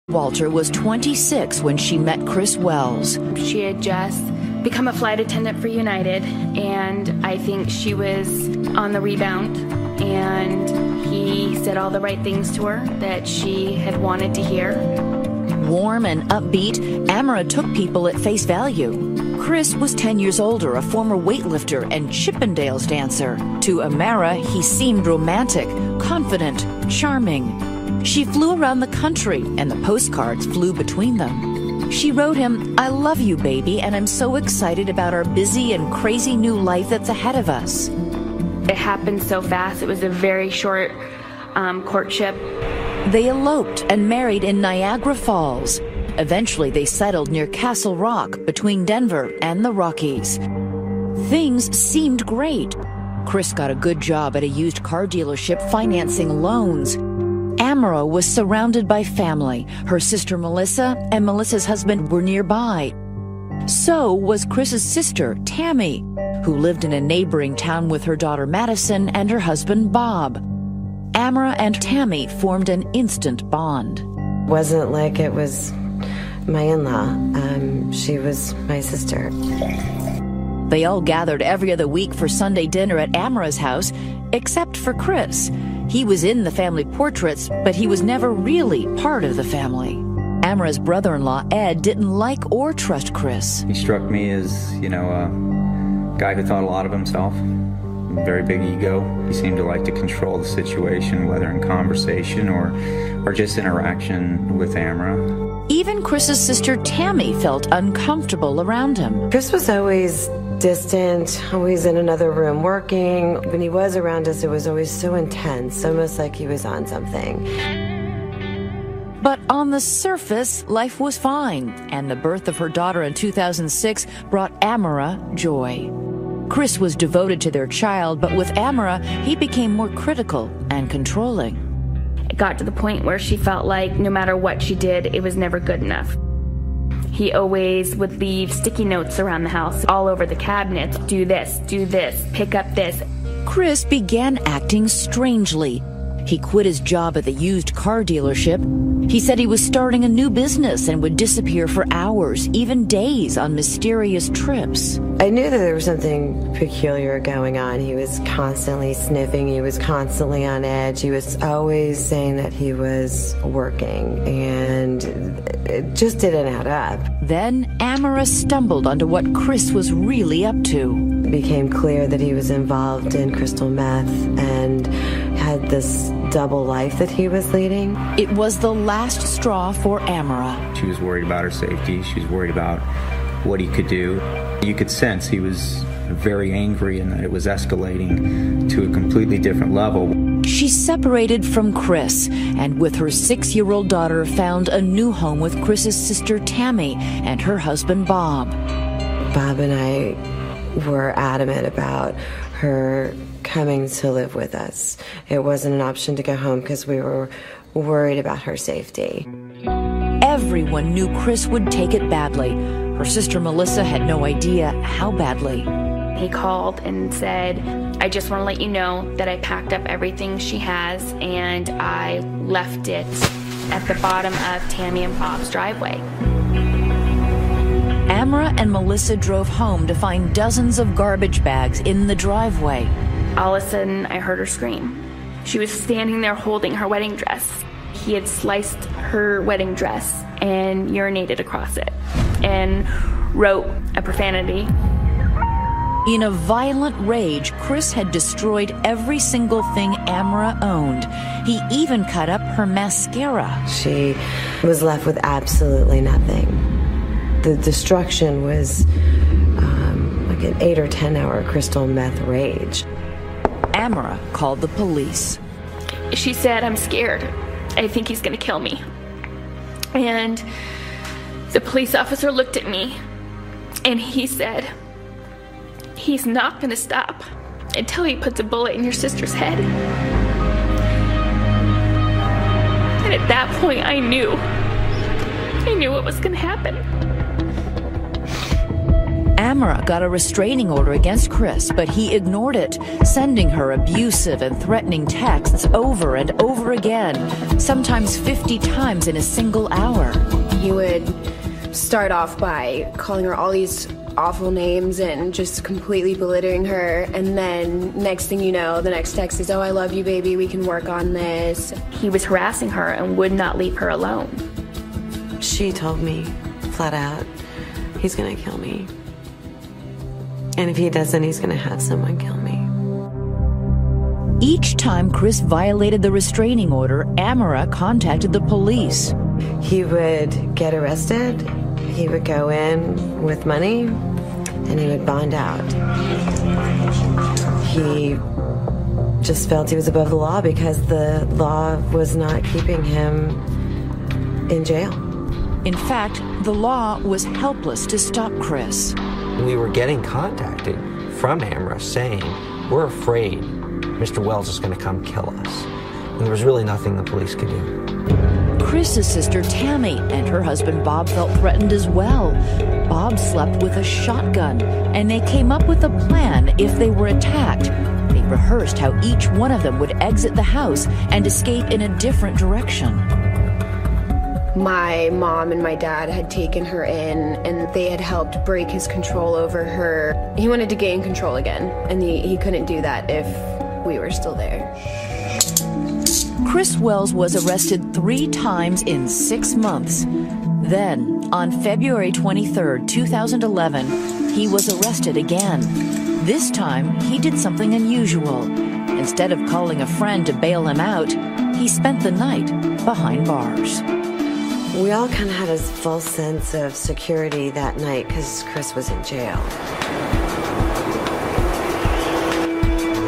Walter was 26 when she met Chris Wells. She had just become a flight attendant for United, and I think she was on the rebound, and he said all the right things to her that she had wanted to hear. Warm and upbeat, Amara took people at face value. Chris was 10 years older, a former weightlifter and Chippendales dancer. To Amara, he seemed romantic, confident, charming. She flew around the country, and the postcards flew between them. She wrote him, "I love you, baby, and I'm so excited about our busy and crazy new life that's ahead of us." It happened so fast. It was a very short courtship. They eloped and married in Niagara Falls. Eventually, they settled near Castle Rock between Denver and the Rockies. Things seemed great. Chris got a good job at a used car dealership financing loans. Amara was surrounded by family. Her sister Melissa and Melissa's husband were nearby. So was Chris's sister, Tammy, who lived in a neighboring town with her daughter Madison and her husband Bob. Amara and Tammy formed an instant bond. Wasn't like it was my in-law. She was my sister. They all gathered every other week for Sunday dinner at Amara's house, except for Chris. He was in the family portraits, but he was never really part of the family. Amara's brother-in-law, Ed, didn't like or trust Chris. He struck me as, a guy who thought a lot of himself. Very big ego. He seemed to like to control the situation, whether in conversation or just interaction with Amara. Even Chris's sister Tammy felt uncomfortable around him. Chris was always distant, always in another room working. When he was around us, it was always so intense, almost like he was on something. But on the surface, life was fine, and the birth of her daughter in 2006 brought Amara joy. Chris was devoted to their child, but with Amara, he became more critical and controlling. It got to the point where she felt like no matter what she did, it was never good enough. He always would leave sticky notes around the house, all over the cabinets. Do this, pick up this. Chris began acting strangely. He quit his job at the used car dealership. He said he was starting a new business and would disappear for hours, even days, on mysterious trips. I knew that there was something peculiar going on. He was constantly sniffing. He was constantly on edge. He was always saying that he was working, and it just didn't add up. Then Amara stumbled onto what Chris was really up to. It became clear that he was involved in crystal meth and had this double life that he was leading. It was the last straw for Amara. She was worried about her safety. She was worried about what he could do. You could sense he was very angry and that it was escalating to a completely different level. She separated from Chris and with her 6-year-old daughter found a new home with Chris's sister Tammy and her husband Bob. Bob and I were adamant about her coming to live with us. It wasn't an option to go home because we were worried about her safety. Everyone knew Chris would take it badly. Her sister Melissa had no idea how badly. He called and said, "I just want to let you know that I packed up everything she has and I left it at the bottom of Tammy and Bob's driveway." Amara and Melissa drove home to find dozens of garbage bags in the driveway. All of a sudden, I heard her scream. She was standing there holding her wedding dress. He had sliced her wedding dress and urinated across it and wrote a profanity. In a violent rage, Chris had destroyed every single thing Amara owned. He even cut up her mascara. She was left with absolutely nothing. The destruction was like an 8 or 10 hour crystal meth rage. Amara called the police. She said, "I'm scared. I think he's going to kill me." And the police officer looked at me and he said, "He's not going to stop until he puts a bullet in your sister's head." And at that point, I knew what was going to happen. Amara got a restraining order against Chris, but he ignored it, sending her abusive and threatening texts over and over again, sometimes 50 times in a single hour. He would start off by calling her all these awful names and just completely belittling her, and then next thing you know, the next text is, "Oh, I love you, baby, we can work on this." He was harassing her and would not leave her alone. She told me flat out, he's gonna kill me. And if he doesn't, he's gonna have someone kill me. Each time Chris violated the restraining order, Amara contacted the police. He would get arrested, he would go in with money, and he would bond out. He just felt he was above the law because the law was not keeping him in jail. In fact, the law was helpless to stop Chris. We were getting contacted from Amara saying, "We're afraid Mr. Wells is going to come kill us." And there was really nothing the police could do. Chris's sister Tammy and her husband Bob felt threatened as well. Bob slept with a shotgun, and they came up with a plan if they were attacked. They rehearsed how each one of them would exit the house and escape in a different direction. My mom and my dad had taken her in, and they had helped break his control over her. He wanted to gain control again, and he couldn't do that if we were still there. Chris Wells was arrested 3 times in 6 months. Then, on February 23, 2011, he was arrested again. This time, he did something unusual. Instead of calling a friend to bail him out, he spent the night behind bars. We all kind of had a false sense of security that night because Chris was in jail.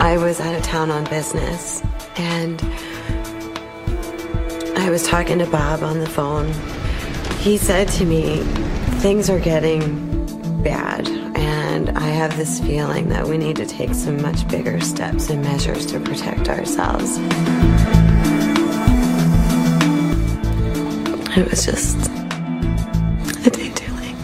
I was out of town on business, and I was talking to Bob on the phone. He said to me, "Things are getting bad, and I have this feeling that we need to take some much bigger steps and measures to protect ourselves." It was just a day too late.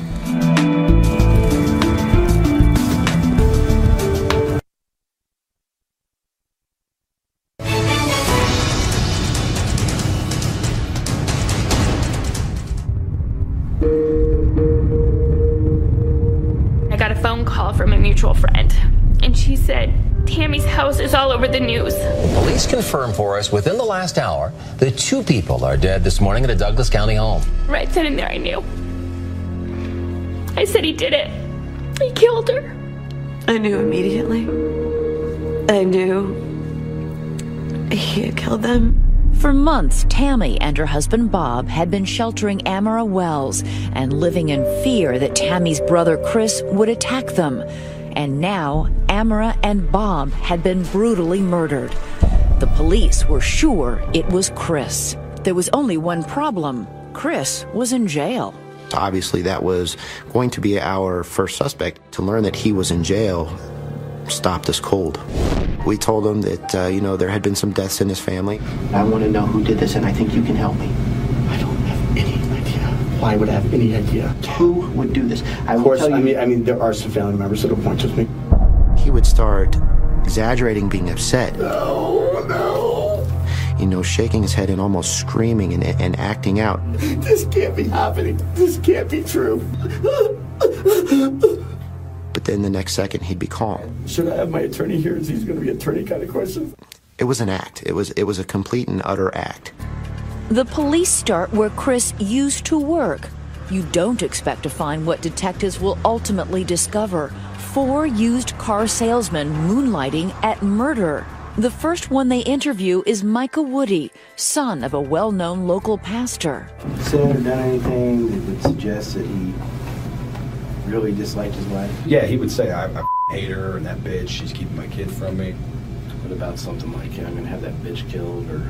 I got a phone call from a mutual friend, and she said, "Tammy's house is all over the news." Police confirmed for us within the last hour that 2 people are dead this morning at a Douglas County home. Right then and there, I knew. I said he did it. He killed her. I knew immediately. I knew he had killed them. For months, Tammy and her husband Bob had been sheltering Amara Wells and living in fear that Tammy's brother Chris would attack them. And now, Amara and Bob had been brutally murdered. The police were sure it was Chris. There was only one problem. Chris was in jail. Obviously, that was going to be our first suspect. To learn that he was in jail stopped us cold. We told him that, there had been some deaths in his family. I want to know who did this, and I think you can help me. I don't have any idea. Why would I have any idea? Who would do this? Of course, I mean, there are some family members that'll point to me. He would start exaggerating being upset. No. Shaking his head and almost screaming and acting out. This can't be happening. This can't be true. But then the next second, he'd be calm. Should I have my attorney here? Is these going to be attorney kind of questions? It was an act. It was a complete and utter act. The police start where Chris used to work. You don't expect to find what detectives will ultimately discover. 4 used car salesmen moonlighting at murder. The first one they interview is Micah Woody, son of a well-known local pastor. Said or done anything that would suggest that he really disliked his wife? Yeah, he would say, I hate her and that bitch, she's keeping my kid from me. What about something like, I'm going to have that bitch killed, or?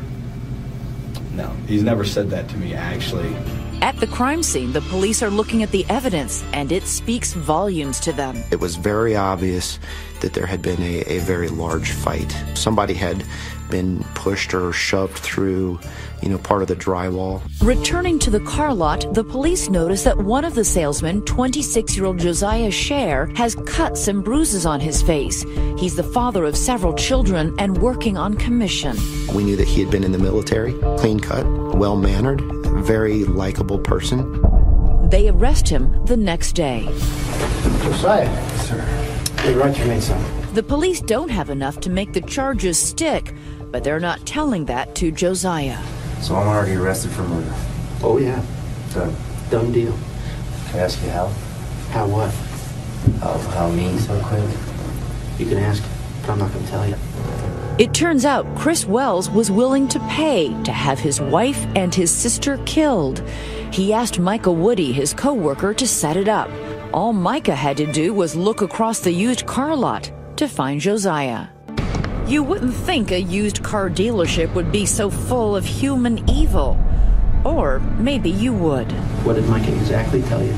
No, he's never said that to me, actually. At the crime scene, the police are looking at the evidence, and it speaks volumes to them. It was very obvious that there had been a very large fight. Somebody had been pushed or shoved through, part of the drywall. Returning to the car lot, the police notice that one of the salesmen, 26-year-old Josiah Scher, has cuts and bruises on his face. He's the father of several children and working on commission. We knew that he had been in the military, clean cut, well-mannered, very likable person. They arrest him the next day. Josiah. Sir. Hey, Roger made some. The police don't have enough to make the charges stick, but they're not telling that to Josiah. So I'm already arrested for murder. Oh, yeah. Done deal. Can I ask you how? How what? How me so quick? You can ask, but I'm not going to tell you. It turns out Chris Wells was willing to pay to have his wife and his sister killed. He asked Micah Woody, his co-worker, to set it up. All Micah had to do was look across the used car lot to find Josiah. You wouldn't think a used car dealership would be so full of human evil. Or maybe you would. What did Micah exactly tell you?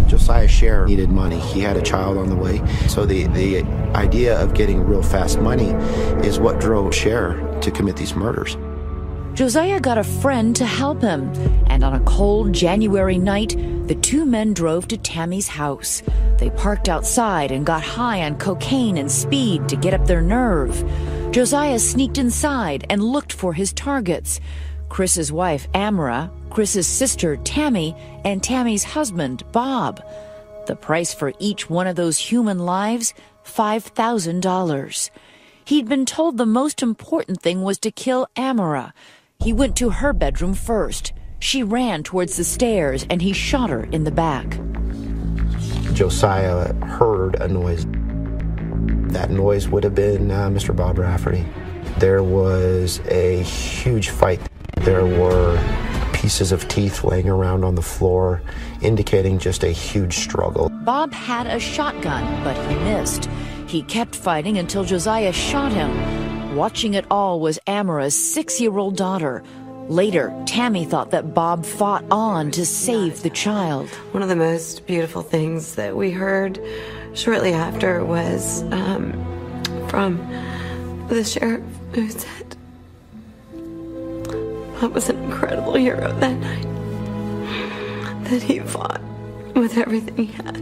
Josiah Scher needed money. He had a child on the way. So the idea of getting real fast money is what drove Scher to commit these murders. Josiah got a friend to help him, and on a cold January night, the two men drove to Tammy's house. They parked outside and got high on cocaine and speed to get up their nerve. Josiah sneaked inside and looked for his targets: Chris's wife, Amara, Chris's sister, Tammy, and Tammy's husband, Bob. The price for each one of those human lives, $5,000. He'd been told the most important thing was to kill Amara. He went to her bedroom first. She ran towards the stairs, and he shot her in the back. Josiah heard a noise. That noise would have been Mr. Bob Rafferty. There was a huge fight. There were pieces of teeth laying around on the floor, indicating just a huge struggle. Bob had a shotgun, but he missed. He kept fighting until Josiah shot him. Watching it all was Amara's 6-year-old daughter. Later, Tammy thought that Bob fought on to save the child. One of the most beautiful things that we heard shortly after was from the sheriff, who said Bob was an incredible hero that night, that he fought with everything he had.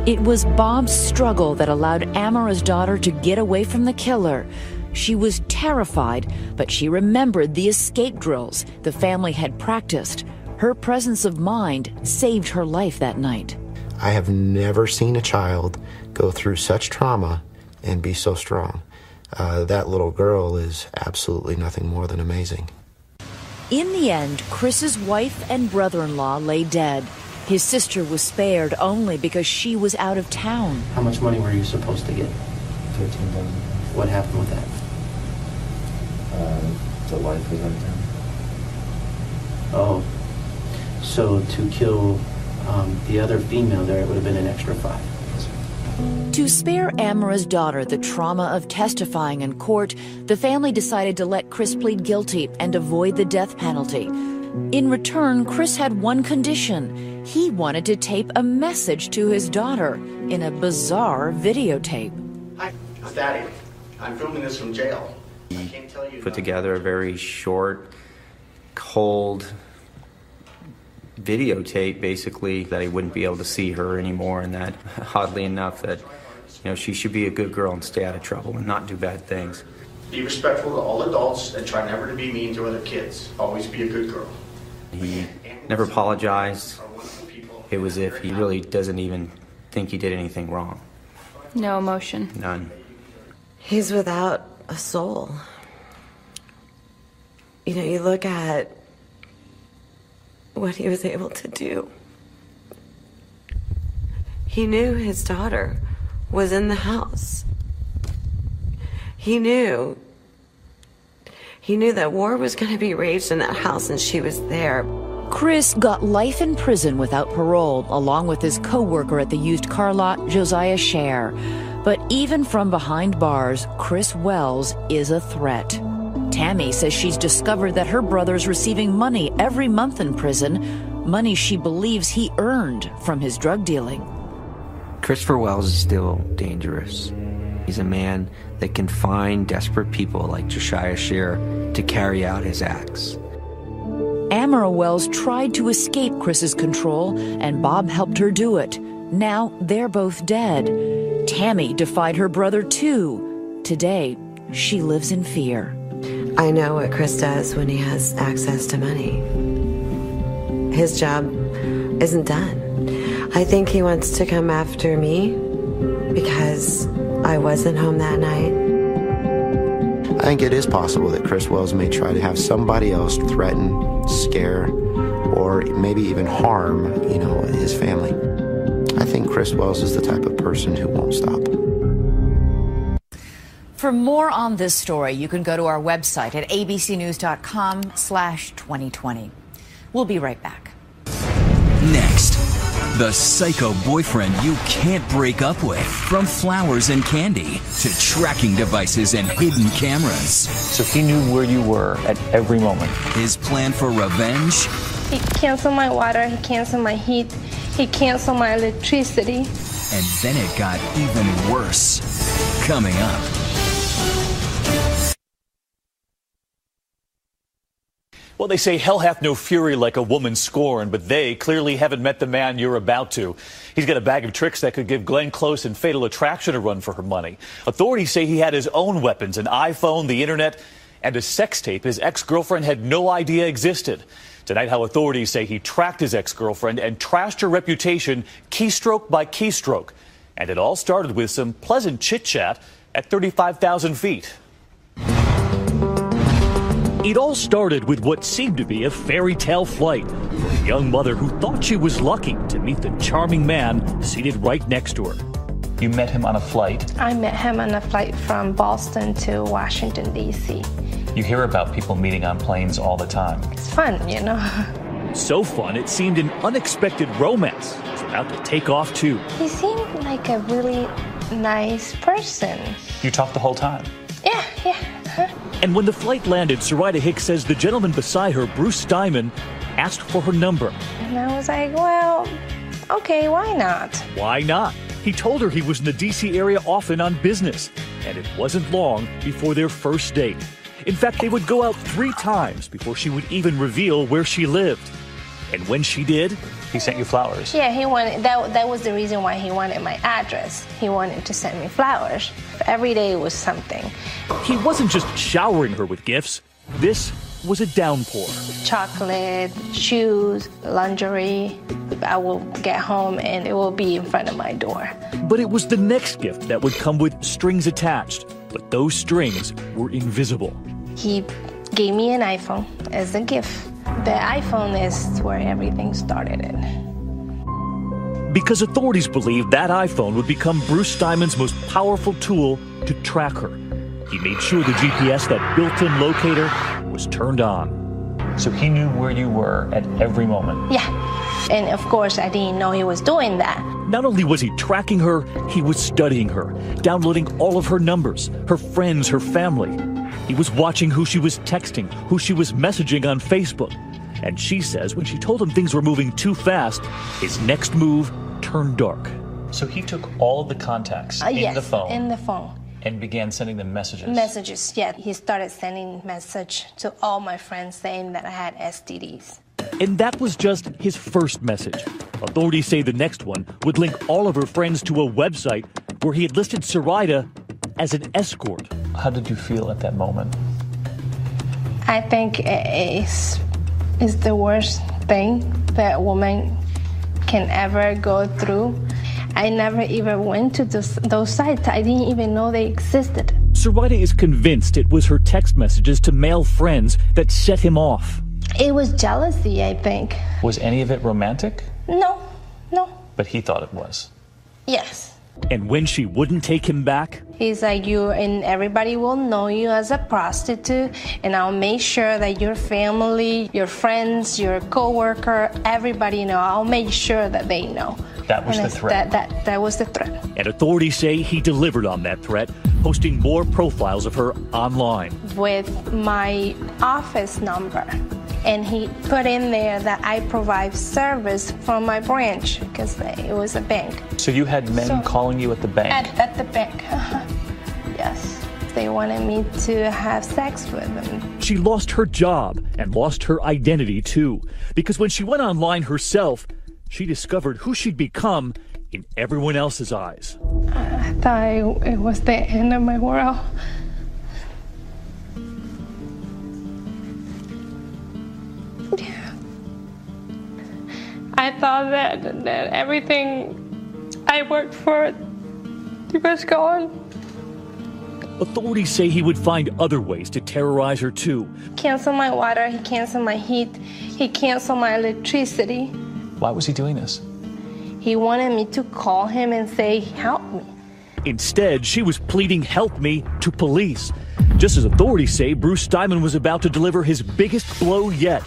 It was Bob's struggle that allowed Amara's daughter to get away from the killer. She was terrified, but she remembered the escape drills the family had practiced. Her presence of mind saved her life that night. I have never seen a child go through such trauma and be so strong. That little girl is absolutely nothing more than amazing. In the end, Chris's wife and brother-in-law lay dead. His sister was spared only because she was out of town. How much money were you supposed to get? $13,000. What happened with that? The wife was out of town. Oh, so to kill the other female there, it would have been an extra $5. To spare Amara's daughter the trauma of testifying in court, the family decided to let Chris plead guilty and avoid the death penalty. In return, Chris had one condition. He wanted to tape a message to his daughter in a bizarre videotape. Hi, it's Daddy. I'm filming this from jail. I can't tell you. Put together a very short, cold videotape, basically, that he wouldn't be able to see her anymore, and that, oddly enough, that she should be a good girl and stay out of trouble and not do bad things. Be respectful to all adults and try never to be mean to other kids. Always be a good girl. He never apologized. It was as if he really doesn't even think he did anything wrong. No emotion. None. He's without a soul. You look at what he was able to do. He knew his daughter was in the house. He knew that war was going to be raged in that house, and she was there. Chris got life in prison without parole, along with his co-worker at the used car lot, Josiah Scher. But even from behind bars, Chris Wells is a threat. Tammy says she's discovered that her brother's receiving money every month in prison, money she believes he earned from his drug dealing. Christopher Wells is still dangerous. He's a man that can find desperate people like Josiah Scheer to carry out his acts. Amara Wells tried to escape Chris's control, and Bob helped her do it. Now they're both dead. Tammy defied her brother too. Today, she lives in fear. I know what Chris does when he has access to money. His job isn't done. I think he wants to come after me because I wasn't home that night. I think it is possible that Chris Wells may try to have somebody else threaten, scare, or maybe even harm, his family. I think Chris Wells is the type of person who won't stop. For more on this story, you can go to our website at abcnews.com/2020. We'll be right back. Next, the psycho boyfriend you can't break up with. From flowers and candy to tracking devices and hidden cameras. So he knew where you were at every moment. His plan for revenge? He canceled my water, he canceled my heat, he canceled my electricity. And then it got even worse. Coming up. Well, they say hell hath no fury like a woman scorned, but they clearly haven't met the man you're about to. He's got a bag of tricks that could give Glenn Close and Fatal Attraction a run for her money. Authorities say he had his own weapons, an iPhone, the internet, and a sex tape his ex-girlfriend had no idea existed. Tonight, how authorities say he tracked his ex-girlfriend and trashed her reputation keystroke by keystroke. And it all started with some pleasant chit-chat at 35,000 feet. It all started with what seemed to be a fairy tale flight for a young mother who thought she was lucky to meet the charming man seated right next to her. You met him on a flight? I met him on a flight from Boston to Washington, D.C. You hear about people meeting on planes all the time. It's fun, So fun, it seemed an unexpected romance was about to take off, too. He seemed like a really nice person. You talked the whole time? Yeah. And when the flight landed, Sarita Hicks says the gentleman beside her, Bruce Steinman, asked for her number. And I was like, well, okay, why not? Why not? He told her he was in the D.C. area often on business, and it wasn't long before their first date. In fact, they would go out 3 times before she would even reveal where she lived. And when she did, he sent you flowers. Yeah, he wanted that was the reason why he wanted my address. He wanted to send me flowers. Every day was something. He wasn't just showering her with gifts. This was a downpour. Chocolate, shoes, lingerie. I will get home and it will be in front of my door. But it was the next gift that would come with strings attached. But those strings were invisible. He gave me an iPhone as a gift. The iPhone is where everything started in. Because authorities believed that iPhone would become Bruce Steinman's most powerful tool to track her. He made sure the GPS, that built-in locator, was turned on. So he knew where you were at every moment? Yeah. And of course, I didn't know he was doing that. Not only was he tracking her, he was studying her, downloading all of her numbers, her friends, her family. He was watching who she was texting, who she was messaging on Facebook. And she says when she told him things were moving too fast, his next move turned dark. So he took all of the contacts in the phone? In the phone. And began sending them messages? Messages, yeah. He started sending message to all my friends saying that I had STDs. And that was just his first message. Authorities say the next one would link all of her friends to a website where he had listed Sarita as an escort. How did you feel at that moment? I think it's the worst thing that a woman can ever go through. I never even went to those sites. I didn't even know they existed. Sarita is convinced it was her text messages to male friends that set him off. It was jealousy, I think. Was any of it romantic? No. But he thought it was. Yes. And when she wouldn't take him back? He's like, and everybody will know you as a prostitute, and I'll make sure that your family, your friends, your coworker, everybody know. I'll make sure that they know. That was the threat. That was the threat. And authorities say he delivered on that threat, posting more profiles of her online. With my office number. And he put in there that I provide service from my branch because it was a bank. So you had men calling you at the bank? At the bank. Yes. They wanted me to have sex with them. She lost her job and lost her identity too, because when she went online herself, she discovered who she'd become in everyone else's eyes. I thought it was the end of my world. I thought that everything I worked for was gone. Authorities say he would find other ways to terrorize her too. Cancel my water, he canceled my heat, he canceled my electricity. Why was he doing this? He wanted me to call him and say, help me. Instead, she was pleading help me to police. Just as authorities say, Bruce Steinman was about to deliver his biggest blow yet,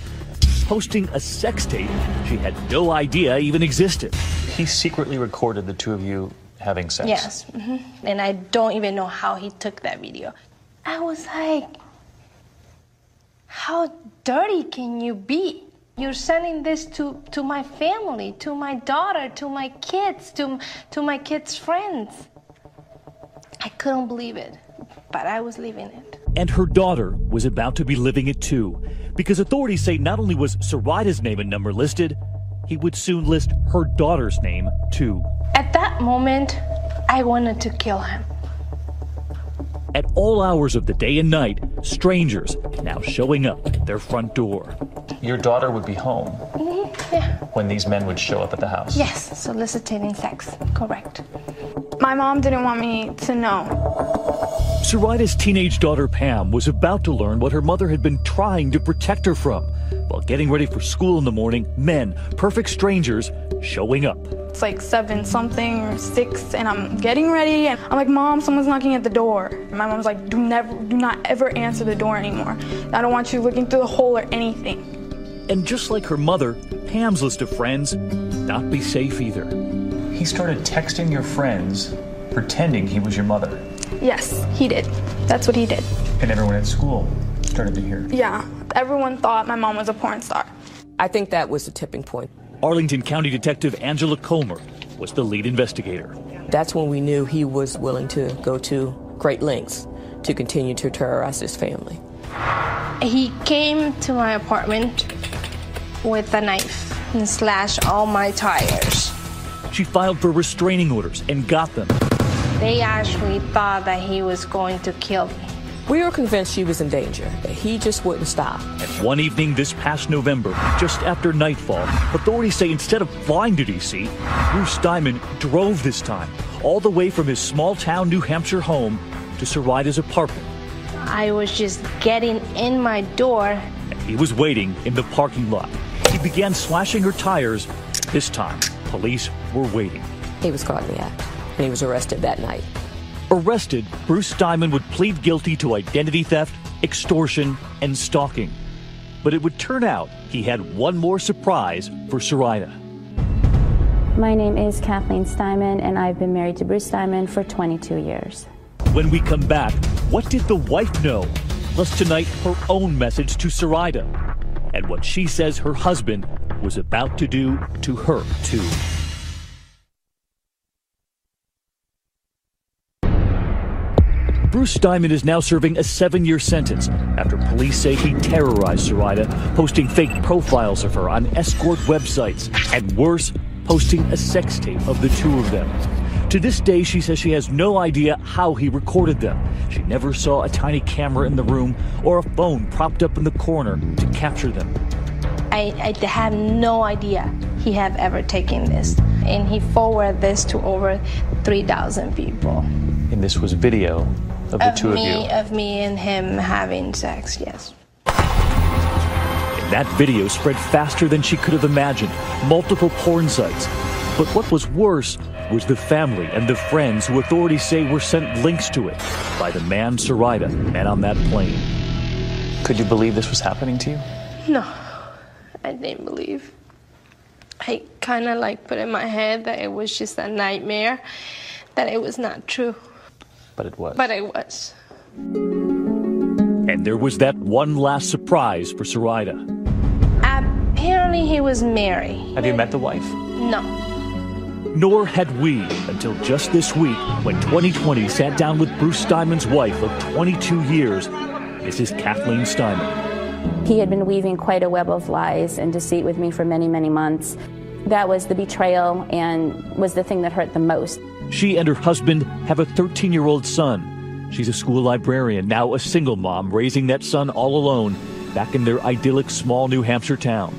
posting a sex tape she had no idea even existed. He secretly recorded the two of you having sex. Yes, and I don't even know how he took that video. I was like, how dirty can you be? You're sending this to my family, to my daughter, to my kids, to my kids' friends. I couldn't believe it, but I was living it. And her daughter was about to be living it too, because authorities say not only was Saraida's name and number listed, he would soon list her daughter's name too. At that moment, I wanted to kill him. At all hours of the day and night, strangers now showing up at their front door. Your daughter would be home Yeah. when these men would show up at the house? Yes, soliciting sex, correct. My mom didn't want me to know. Saraida's teenage daughter Pam was about to learn what her mother had been trying to protect her from. While getting ready for school in the morning, men, perfect strangers, showing up. It's like 7-something or 6, and I'm getting ready, and I'm like, Mom, someone's knocking at the door. My mom's like, do not ever answer the door anymore. I don't want you looking through the hole or anything. And just like her mother, Pam's list of friends not be safe either. He started texting your friends, pretending he was your mother. Yes, he did. That's what he did. And everyone at school started to hear. Yeah, everyone thought my mom was a porn star. I think that was the tipping point. Arlington County Detective Angela Comer was the lead investigator. That's when we knew he was willing to go to great lengths to continue to terrorize his family. He came to my apartment with a knife and slashed all my tires. She filed for restraining orders and got them. They actually thought that he was going to kill me. We were convinced she was in danger, that he just wouldn't stop. And one evening this past November, just after nightfall, authorities say instead of flying to D.C., Bruce Steinman drove this time, all the way from his small-town New Hampshire home to Saraida's apartment. I was just getting in my door. And he was waiting in the parking lot. He began slashing her tires. This time, police were waiting. He was caught in the act, and he was arrested that night. Arrested, Bruce Steinman would plead guilty to identity theft, extortion, and stalking. But it would turn out he had one more surprise for Saraida. My name is Kathleen Steinman, and I've been married to Bruce Steinman for 22 years. When we come back, what did the wife know? Plus tonight, her own message to Saraida, and what she says her husband was about to do to her, too. Bruce Steinman is now serving a 7-year sentence after police say he terrorized Saraida, posting fake profiles of her on escort websites, and worse, posting a sex tape of the two of them. To this day, she says she has no idea how he recorded them. She never saw a tiny camera in the room or a phone propped up in the corner to capture them. I have no idea he have ever taken this. And he forwarded this to over 3,000 people. And this was video of the two of you? Of me and him having sex, yes. And that video spread faster than she could have imagined. Multiple porn sites. But what was worse was the family and the friends who authorities say were sent links to it by the man Saraida met on that plane. Could you believe this was happening to you? No, I didn't believe. I kind of like put in my head that it was just a nightmare, that it was not true. But it was. But it was. And there was that one last surprise for Zoraida. Apparently he was married. Have you met the wife? No. Nor had we until just this week when 2020 sat down with Bruce Steinman's wife of 22 years, Mrs. Kathleen Steinman. He had been weaving quite a web of lies and deceit with me for many, many months. That was the betrayal and was the thing that hurt the most. She and her husband have a 13-year-old son. She's a school librarian, now a single mom, raising that son all alone back in their idyllic small New Hampshire town.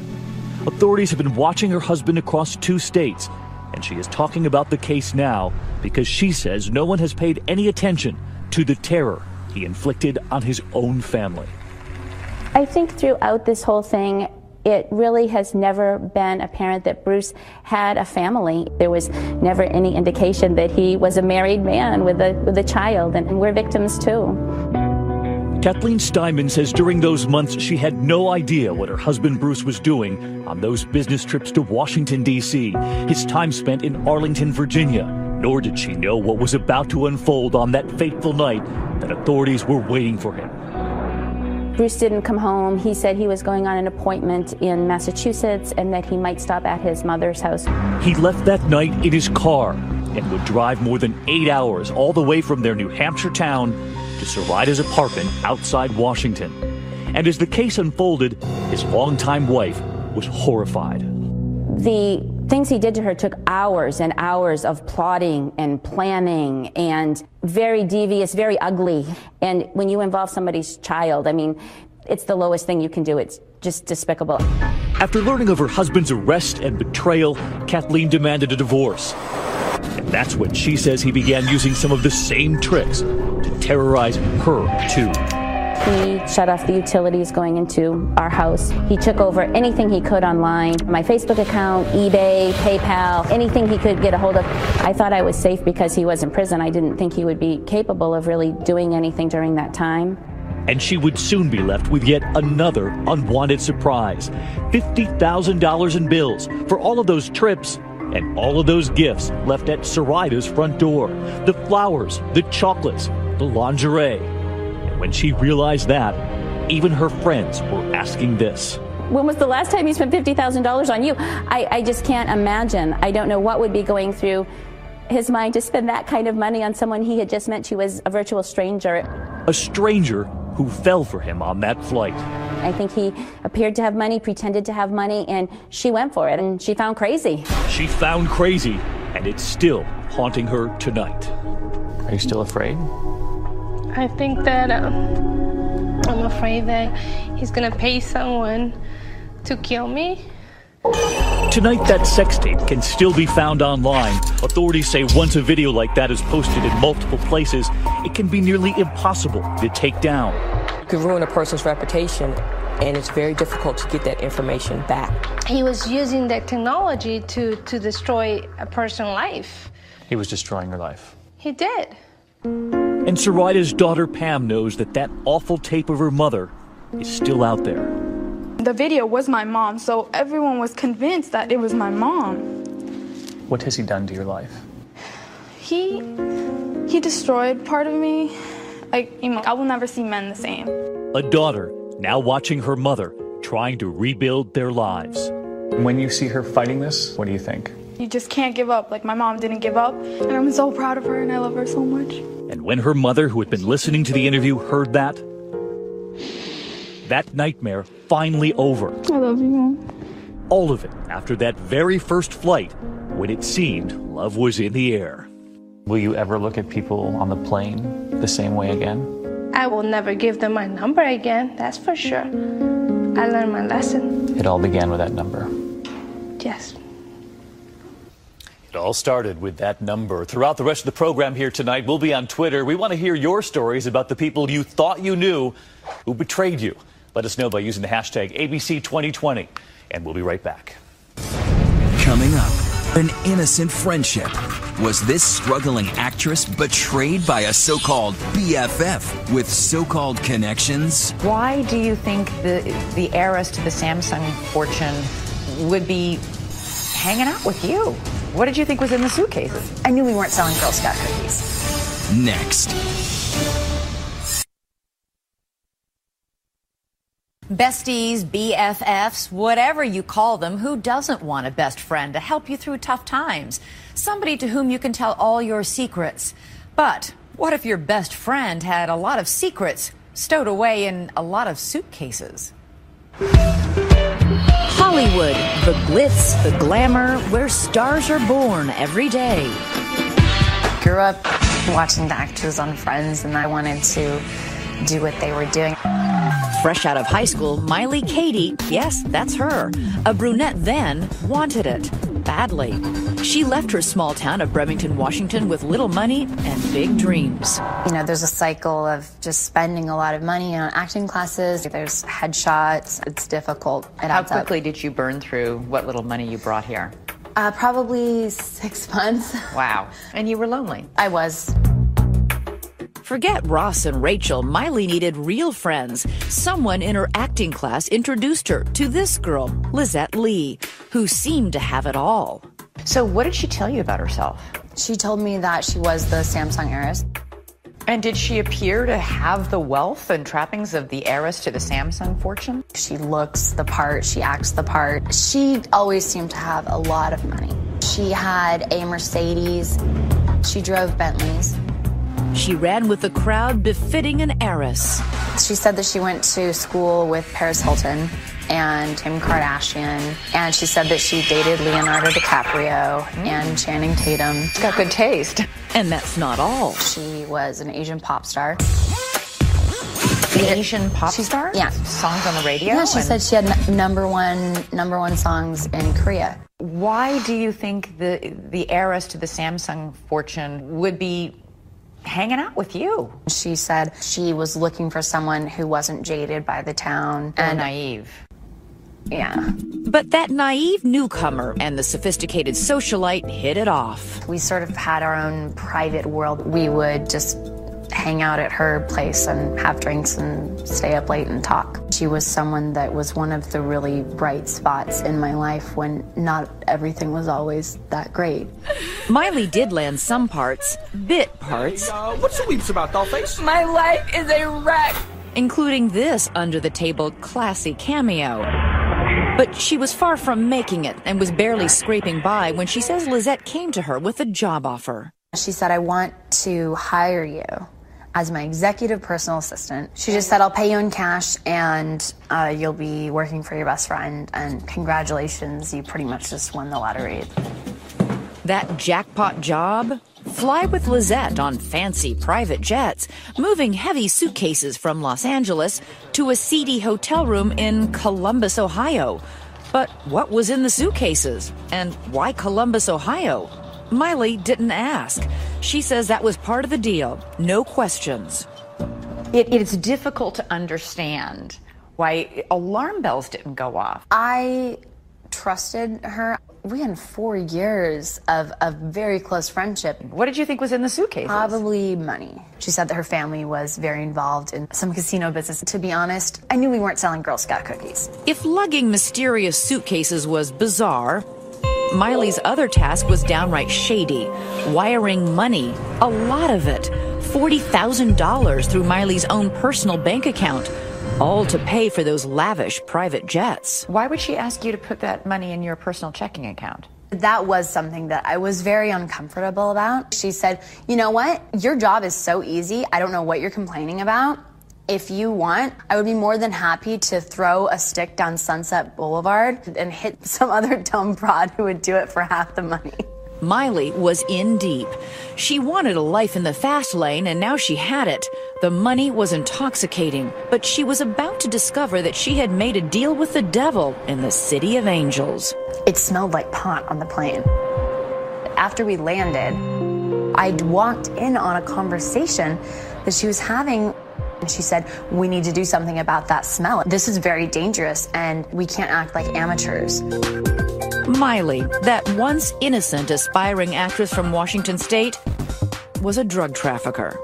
Authorities have been watching her husband across 2 states, and she is talking about the case now because she says no one has paid any attention to the terror he inflicted on his own family. I think throughout this whole thing, it really has never been apparent that Bruce had a family. There was never any indication that he was a married man with a child, and we're victims too. Kathleen Steinman says during those months she had no idea what her husband Bruce was doing on those business trips to Washington, D.C., his time spent in Arlington, Virginia, nor did she know what was about to unfold on that fateful night that authorities were waiting for him. Bruce didn't come home. He said he was going on an appointment in Massachusetts and that he might stop at his mother's house. He left that night in his car and would drive more than 8 hours all the way from their New Hampshire town to Zoraida's apartment outside Washington. And as the case unfolded, his longtime wife was horrified. The things he did to her took hours and hours of plotting and planning, and very devious, very ugly. And when you involve somebody's child, I mean, it's the lowest thing you can do. It's just despicable. After learning of her husband's arrest and betrayal, Kathleen demanded a divorce. And that's when she says he began using some of the same tricks to terrorize her, too. He shut off the utilities going into our house. He took over anything he could online, my Facebook account, eBay, PayPal, anything he could get a hold of. I thought I was safe because he was in prison. I didn't think he would be capable of really doing anything during that time. And she would soon be left with yet another unwanted surprise. $50,000 in bills for all of those trips and all of those gifts left at Zoraida's front door. The flowers, the chocolates, the lingerie. When she realized that, even her friends were asking this. When was the last time you spent $50,000 on you? I just can't imagine. I don't know what would be going through his mind to spend that kind of money on someone he had just met to as a virtual stranger. A stranger who fell for him on that flight. I think he appeared to have money, pretended to have money, and she went for it, and she found crazy. She found crazy, and it's still haunting her tonight. Are you still afraid? I think that I'm afraid that he's gonna pay someone to kill me. Tonight, that sex tape can still be found online. Authorities say once a video like that is posted in multiple places, it can be nearly impossible to take down. It could ruin a person's reputation, and it's very difficult to get that information back. He was using that technology to destroy a person's life. He was destroying your life. He did. And Zoraida's daughter Pam knows that awful tape of her mother is still out there. The video was my mom, so everyone was convinced that it was my mom. What has he done to your life? He destroyed part of me. I will never see men the same. A daughter now watching her mother trying to rebuild their lives. When you see her fighting this, what do you think? You just can't give up. Like, my mom didn't give up, and I'm so proud of her, and I love her so much. And when her mother, who had been listening to the interview, heard that nightmare finally over. I love you, Mom. All of it after that very first flight when it seemed love was in the air. Will you ever look at people on the plane the same way again? I will never give them my number again, that's for sure. I learned my lesson. It all began with that number. Yes. It all started with that number. Throughout the rest of the program here tonight, we'll be on Twitter. We want to hear your stories about the people you thought you knew who betrayed you. Let us know by using the hashtag ABC2020, and we'll be right back. Coming up, an innocent friendship. Was this struggling actress betrayed by a so-called BFF with so-called connections? Why do you think the heiress to the Samsung fortune would be hanging out with you. What did you think was in the suitcases? I knew we weren't selling Girl Scout cookies. Next. Besties, BFFs, whatever you call them, who doesn't want a best friend to help you through tough times? Somebody to whom you can tell all your secrets. But what if your best friend had a lot of secrets stowed away in a lot of suitcases? Hollywood, the glitz, the glamour, where stars are born every day. Grew up watching the actors on Friends, and I wanted to do what they were doing. Fresh out of high school, Miley Katie, yes, that's her, a brunette then, wanted it badly. She left her small town of Bremerton, Washington with little money and big dreams. You know, there's a cycle of just spending a lot of money on acting classes. There's headshots. It's difficult. How quickly did you burn through what little money you brought here? Probably 6 months. Wow. And you were lonely? I was. Forget Ross and Rachel, Miley needed real friends. Someone in her acting class introduced her to this girl, Lizette Lee, who seemed to have it all. So what did she tell you about herself? She told me that she was the Samsung heiress. And did she appear to have the wealth and trappings of the heiress to the Samsung fortune? She looks the part, she acts the part. She always seemed to have a lot of money. She had a Mercedes. She drove Bentleys. She ran with the crowd befitting an heiress. She said that she went to school with Paris Hilton and Kim Kardashian, and she said that she dated Leonardo DiCaprio and Channing Tatum. She's got good taste. And that's not all. She was an Asian pop star. The Asian pop star? Yeah. Songs on the radio? Yeah, she said she had number one songs in Korea. Why do you think the heiress to the Samsung fortune would be hanging out with you? She said she was looking for someone who wasn't jaded by the town. And naive. Yeah. But that naive newcomer and the sophisticated socialite hit it off. We sort of had our own private world. We would just hang out at her place and have drinks and stay up late and talk. She was someone that was one of the really bright spots in my life when not everything was always that great. Miley did land some parts, bit parts. Hey, what's the weeps about, dollface? My life is a wreck. Including this under-the-table classy cameo. But she was far from making it and was barely scraping by when she says Lizette came to her with a job offer. She said, I want to hire you as my executive personal assistant. She just said, I'll pay you in cash and you'll be working for your best friend, and congratulations, you pretty much just won the lottery. That jackpot job? Fly with Lizette on fancy private jets, moving heavy suitcases from Los Angeles to a seedy hotel room in Columbus, Ohio. But what was in the suitcases? And why Columbus, Ohio? Miley didn't ask. She says that was part of the deal. No questions. It's difficult to understand why alarm bells didn't go off. I trusted her. We had 4 years of a very close friendship. What did you think was in the suitcases? Probably money. She said that her family was very involved in some casino business. To be honest, I knew we weren't selling Girl Scout cookies. If lugging mysterious suitcases was bizarre, Miley's other task was downright shady. Wiring money, a lot of it, $40,000 through Miley's own personal bank account, all to pay for those lavish private jets. Why would she ask you to put that money in your personal checking account? That was something that I was very uncomfortable about. She said, you know what? Your job is so easy. I don't know what you're complaining about. If you want, I would be more than happy to throw a stick down Sunset Boulevard and hit some other dumb broad who would do it for half the money. Miley was in deep. She wanted a life in the fast lane, and now she had it. The money was intoxicating, but she was about to discover that she had made a deal with the devil in the City of Angels. It smelled like pot on the plane. After we landed, I'd walked in on a conversation that she was having. And she said, we need to do something about that smell. This is very dangerous, and we can't act like amateurs. Miley, that once innocent aspiring actress from Washington State, was a drug trafficker.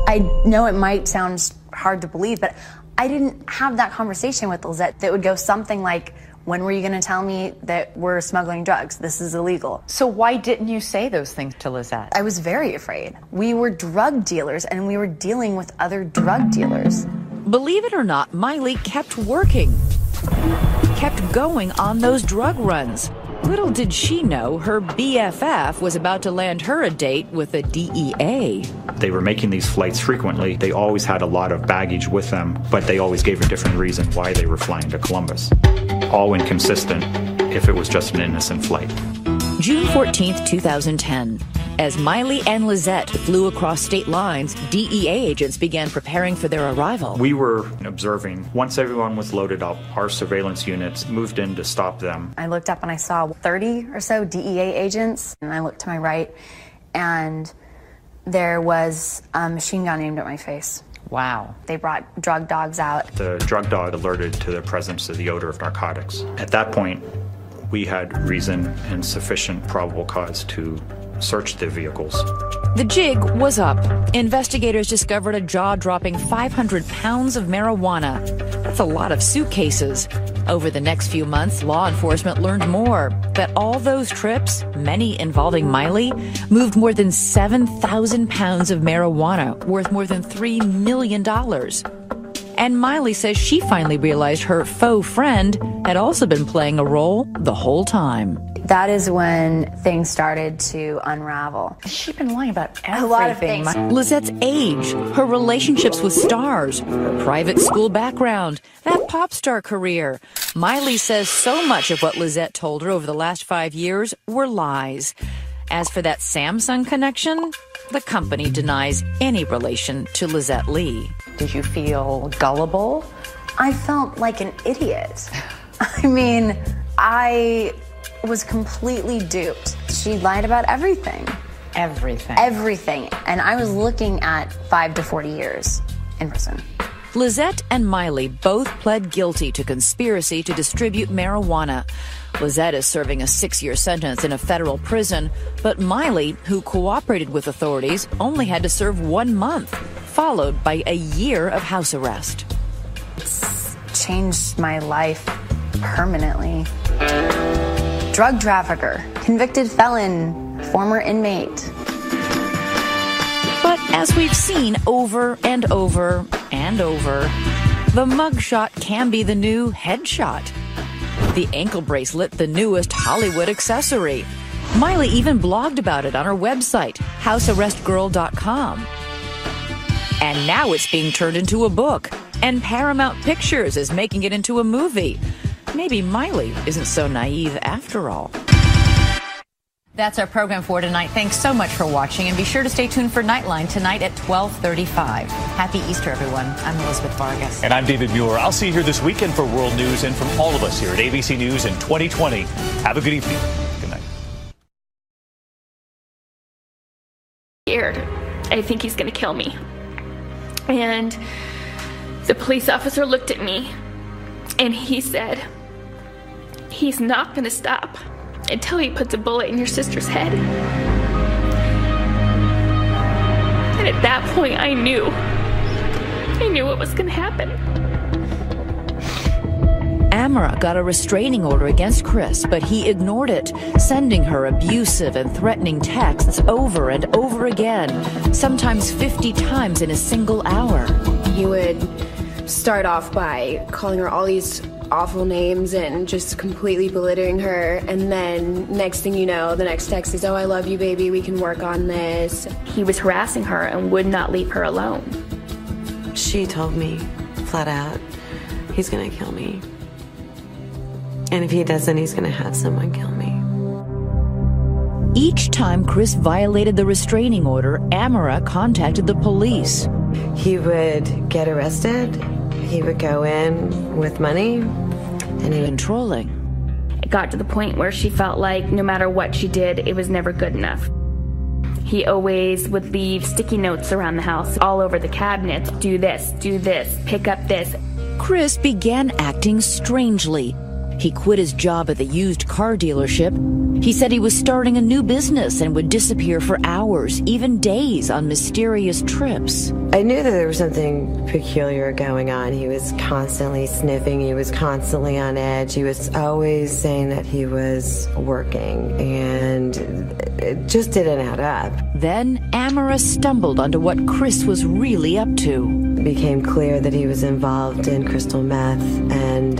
I know it might sound hard to believe, but I didn't have that conversation with Lizette that would go something like, When were you going to tell me that we're smuggling drugs? This is illegal. So why didn't you say those things to Lizette? I was very afraid. We were drug dealers and we were dealing with other drug dealers. Believe it or not, Miley kept working, kept going on those drug runs. Little did she know her BFF was about to land her a date with the DEA. They were making these flights frequently. They always had a lot of baggage with them, but they always gave a different reason why they were flying to Columbus. All inconsistent if it was just an innocent flight. June 14th, 2010. As Miley and Lizette flew across state lines, DEA agents began preparing for their arrival. We were observing. Once everyone was loaded up, our surveillance units moved in to stop them. I looked up and I saw 30 or so DEA agents, and I looked to my right, and there was a machine gun aimed at my face. Wow. They brought drug dogs out. The drug dog alerted to the presence of the odor of narcotics. At that point, we had reason and sufficient probable cause to search the vehicles. The jig was up. Investigators discovered a jaw-dropping 500 pounds of marijuana. That's a lot of suitcases. Over the next few months, law enforcement learned more, that all those trips, many involving Miley, moved more than 7,000 pounds of marijuana, worth more than $3 million. And Miley says she finally realized her faux friend had also been playing a role the whole time. That is when things started to unravel. She's been lying about everything. A lot of things. Lizette's age, her relationships with stars, her private school background, that pop star career. Miley says so much of what Lizette told her over the last 5 years were lies. As for that Samsung connection, the company denies any relation to Lizette Lee. Did you feel gullible? I felt like an idiot. I mean, I was completely duped. She lied about everything. Everything. Everything. And I was looking at 5 to 40 years in prison. Lizette and Miley both pled guilty to conspiracy to distribute marijuana. Lizette is serving a 6-year sentence in a federal prison, but Miley, who cooperated with authorities, only had to serve 1 month, followed by a year of house arrest. It's changed my life permanently. Drug trafficker, convicted felon, former inmate. But as we've seen over and over and over, the mugshot can be the new headshot. The ankle bracelet, the newest Hollywood accessory. Miley even blogged about it on her website, housearrestgirl.com. And now it's being turned into a book, and Paramount Pictures is making it into a movie. Maybe Miley isn't so naive after all. That's our program for tonight. Thanks so much for watching, and be sure to stay tuned for Nightline tonight at 12:35. Happy Easter, everyone. I'm Elizabeth Vargas. And I'm David Muir. I'll see you here this weekend for World News, and from all of us here at ABC News in 2020. Have a good evening. Good night. Scared. I think he's going to kill me. And the police officer looked at me, and he said, "He's not going to stop until he puts a bullet in your sister's head." And at that point, I knew what was going to happen. Amara got a restraining order against Chris, but he ignored it, sending her abusive and threatening texts over and over again, sometimes 50 times in a single hour. He would start off by calling her all these awful names and just completely belittling her, and then next thing you know, the next text is, "Oh, I love you, baby, we can work on this." He was harassing her and would not leave her alone. She told me flat out, he's gonna kill me. And if he doesn't, he's gonna have someone kill me. Each time Chris violated the restraining order, Amara contacted the police. He would get arrested. He would go in with money, and he was controlling. It got to the point where she felt like no matter what she did, it was never good enough. He always would leave sticky notes around the house, all over the cabinets. Do this, pick up this. Chris began acting strangely. He quit his job at the used car dealership. He said he was starting a new business and would disappear for hours, even days, on mysterious trips. I knew that there was something peculiar going on. He was constantly sniffing. He was constantly on edge. He was always saying that he was working, and it just didn't add up. Then Amara stumbled onto what Chris was really up to. It became clear that he was involved in crystal meth and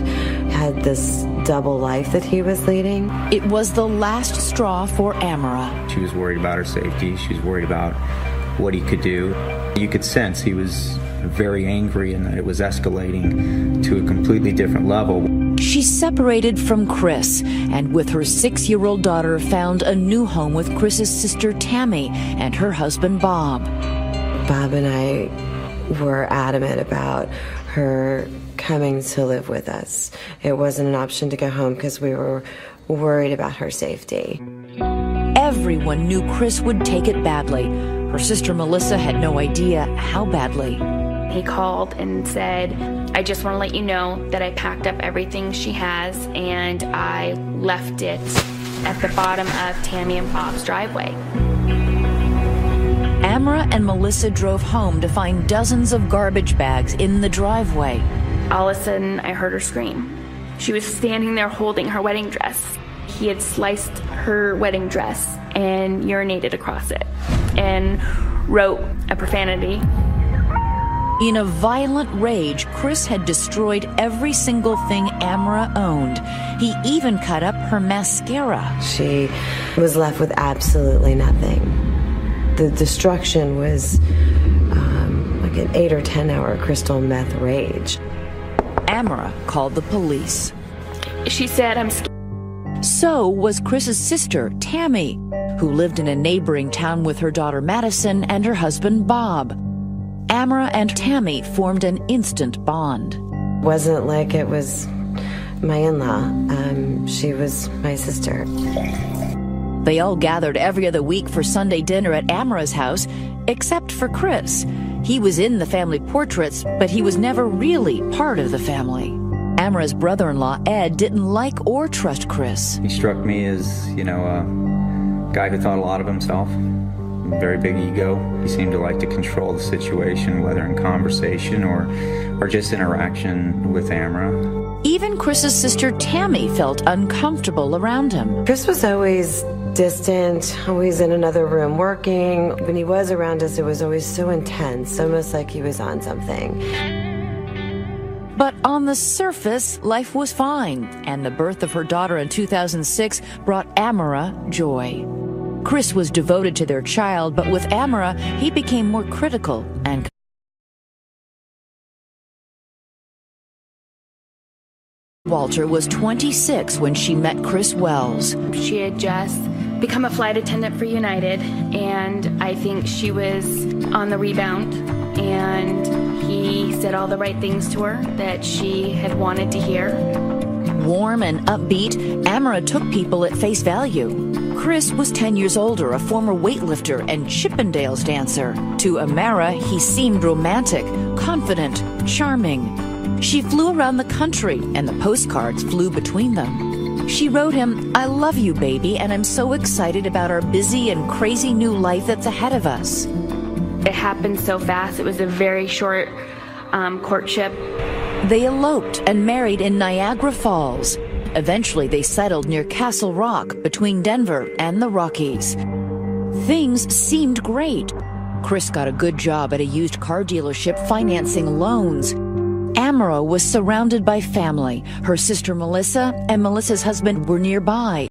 had this double life that he was leading. It was the last straw for Amara. She was worried about her safety. She was worried about what he could do. You could sense he was very angry and that it was escalating to a completely different level. She separated from Chris and with her 6-year-old daughter found a new home with Chris's sister Tammy and her husband Bob. Bob and I were adamant about her coming to live with us. It wasn't an option to go home because we were worried about her safety. Everyone knew Chris would take it badly. Her sister Melissa had no idea how badly. He called and said, I just want to let you know that I packed up everything she has and I left it at the bottom of Tammy and Bob's driveway. Amara and Melissa drove home to find dozens of garbage bags in the driveway. All of a sudden, I heard her scream. She was standing there holding her wedding dress. He had sliced her wedding dress and urinated across it and wrote a profanity. In a violent rage, Chris had destroyed every single thing Amara owned. He even cut up her mascara. She was left with absolutely nothing. The destruction was like an 8 or 10 hour crystal meth rage. Amara called the police. She said, I'm scared. So was Chris's sister, Tammy, who lived in a neighboring town with her daughter Madison and her husband Bob. Amara and Tammy formed an instant bond. Wasn't like it was my in-law. She was my sister. They all gathered every other week for Sunday dinner at Amara's house, except for Chris. He was in the family portraits, but he was never really part of the family. Amara's brother-in-law, Ed, didn't like or trust Chris. He struck me as, a guy who thought a lot of himself. Very big ego. He seemed to like to control the situation, whether in conversation or just interaction with Amara. Even Chris's sister Tammy felt uncomfortable around him. Chris was always distant, always in another room working. When he was around us, it was always so intense, almost like he was on something. But on the surface, life was fine, and the birth of her daughter in 2006 brought Amara joy. Chris was devoted to their child, but with Amara, he became more critical and Walter was 26 when she met Chris Wells. She had just become a flight attendant for United, and I think she was on the rebound, and he said all the right things to her that she had wanted to hear. Warm and upbeat, Amara took people at face value. Chris was 10 years older, a former weightlifter and Chippendales dancer. To Amara, he seemed romantic, confident, charming. She flew around the country, and the postcards flew between them. She wrote him, I love you, baby, and I'm so excited about our busy and crazy new life that's ahead of us. It happened so fast. It was a very short courtship. They eloped and married in Niagara Falls. Eventually, they settled near Castle Rock between Denver and the Rockies. Things seemed great. Chris got a good job at a used car dealership financing loans. Amara was surrounded by family. Her sister Melissa and Melissa's husband were nearby.